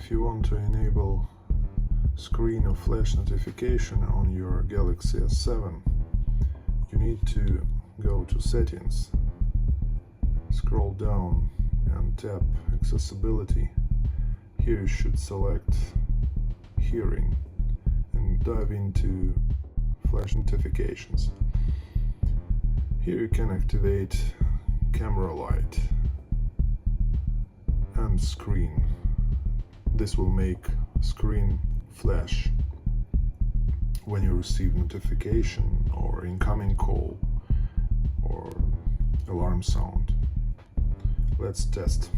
If you want to enable screen or flash notification on your Galaxy S7, you need to go to Settings, scroll down and tap Accessibility. Here you should select Hearing and dive into flash notifications. Here you can activate camera light and screen. This will make screen flash when you receive notification or incoming call or alarm sound. Let's test.